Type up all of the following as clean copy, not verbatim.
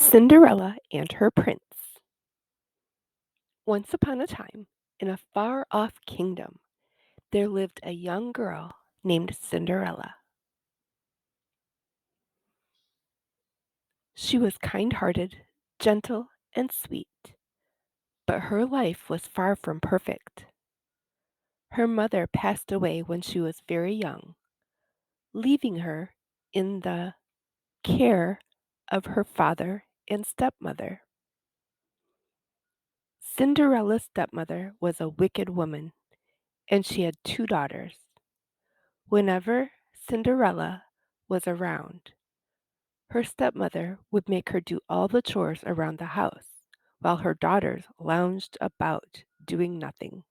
Cinderella and Her Prince. Once upon a time, in a far off kingdom, there lived a young girl named Cinderella. She was kind hearted, gentle, and sweet, but her life was far from perfect. Her mother passed away when she was very young, leaving her in the care of her father and stepmother. Cinderella's stepmother was a wicked woman, and she had two daughters. Whenever Cinderella was around, her stepmother would make her do all the chores around the house, while her daughters lounged about doing nothing.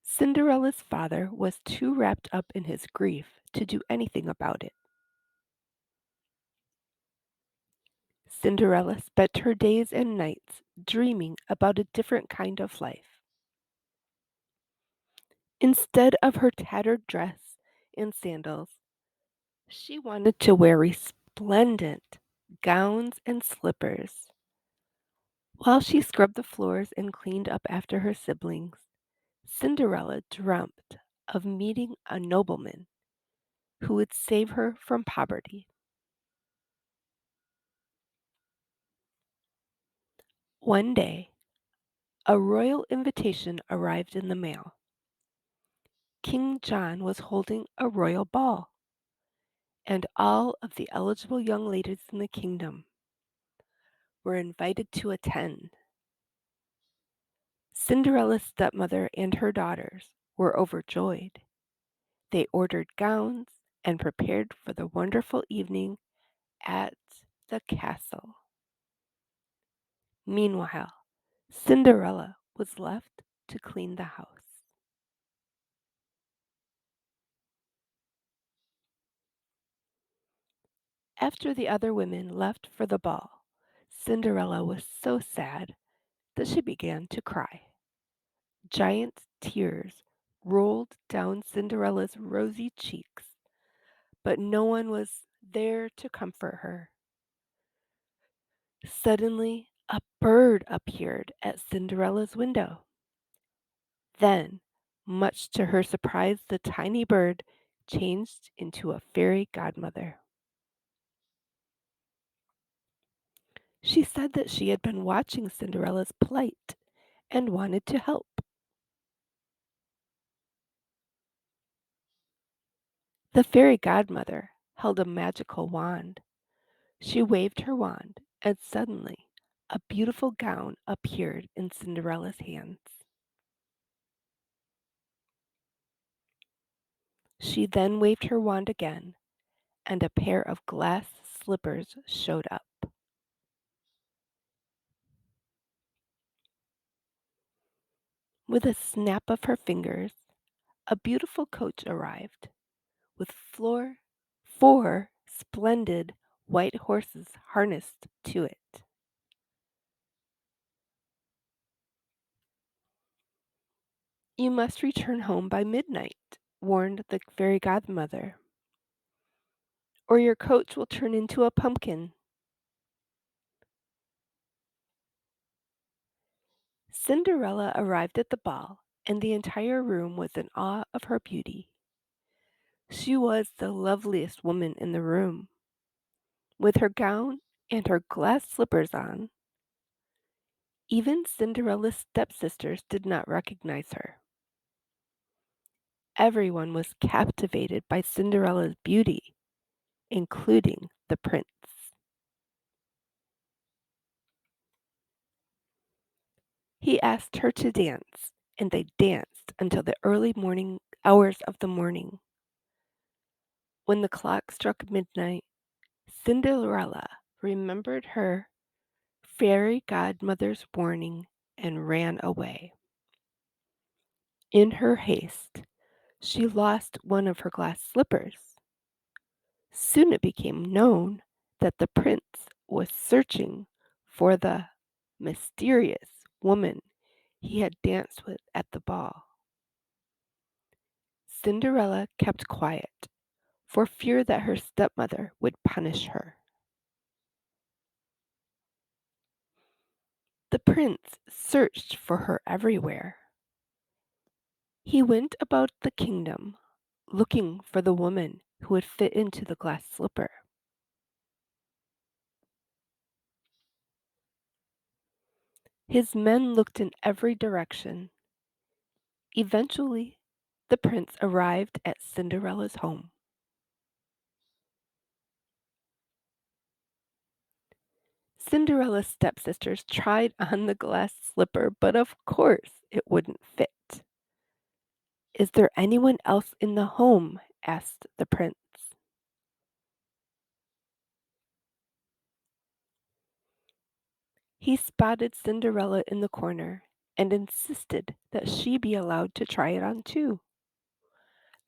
Cinderella's father was too wrapped up in his grief to do anything about it. Cinderella spent her days and nights dreaming about a different kind of life. Instead of her tattered dress and sandals, she wanted to wear resplendent gowns and slippers. While she scrubbed the floors and cleaned up after her siblings, Cinderella dreamt of meeting a nobleman who would save her from poverty. One day, a royal invitation arrived in the mail. King John was holding a royal ball, and all of the eligible young ladies in the kingdom were invited to attend. Cinderella's stepmother and her daughters were overjoyed. They ordered gowns and prepared for the wonderful evening at the castle. Meanwhile, Cinderella was left to clean the house. After the other women left for the ball, Cinderella was so sad that she began to cry. Giant tears rolled down Cinderella's rosy cheeks, but no one was there to comfort her. Suddenly, a bird appeared at Cinderella's window. Then, much to her surprise, the tiny bird changed into a fairy godmother. She said that she had been watching Cinderella's plight and wanted to help. The fairy godmother held a magical wand. She waved her wand, and suddenly a beautiful gown appeared in Cinderella's hands. She then waved her wand again, and a pair of glass slippers showed up. With a snap of her fingers, a beautiful coach arrived, with four splendid white horses harnessed to it. You must return home by midnight, warned the fairy godmother, or your coach will turn into a pumpkin. Cinderella arrived at the ball, and the entire room was in awe of her beauty. She was the loveliest woman in the room. With her gown and her glass slippers on, even Cinderella's stepsisters did not recognize her. Everyone was captivated by Cinderella's beauty, including the prince. He asked her to dance, and they danced until the early morning hours of the morning. When the clock struck midnight, Cinderella remembered her fairy godmother's warning and ran away. In her haste, she lost one of her glass slippers. Soon it became known that the prince was searching for the mysterious woman he had danced with at the ball. Cinderella kept quiet, for fear that her stepmother would punish her. The prince searched for her everywhere. He went about the kingdom, looking for the woman who would fit into the glass slipper. His men looked in every direction. Eventually, the prince arrived at Cinderella's home. Cinderella's stepsisters tried on the glass slipper, but of course it wouldn't fit. "Is there anyone else in the home?" asked the prince. He spotted Cinderella in the corner and insisted that she be allowed to try it on too.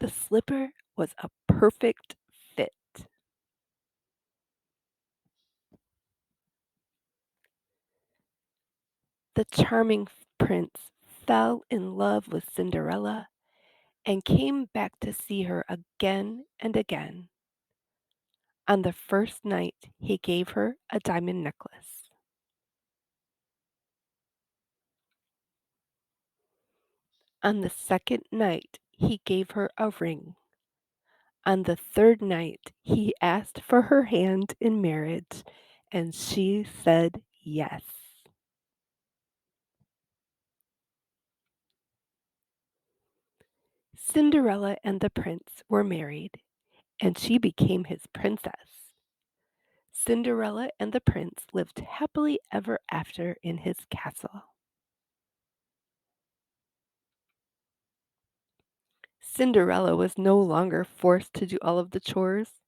The slipper was a perfect fit. The charming prince fell in love with Cinderella and came back to see her again and again. On the first night, he gave her a diamond necklace. On the second night, he gave her a ring. On the third night, he asked for her hand in marriage, and she said yes. Cinderella and the prince were married, and she became his princess. Cinderella and the prince lived happily ever after in his castle. Cinderella was no longer forced to do all of the chores,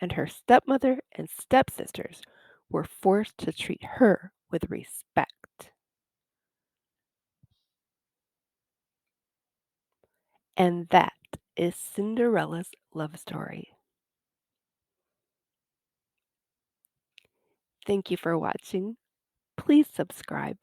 and her stepmother and stepsisters were forced to treat her with respect. And that is Cinderella's love story. Thank you for watching. Please subscribe.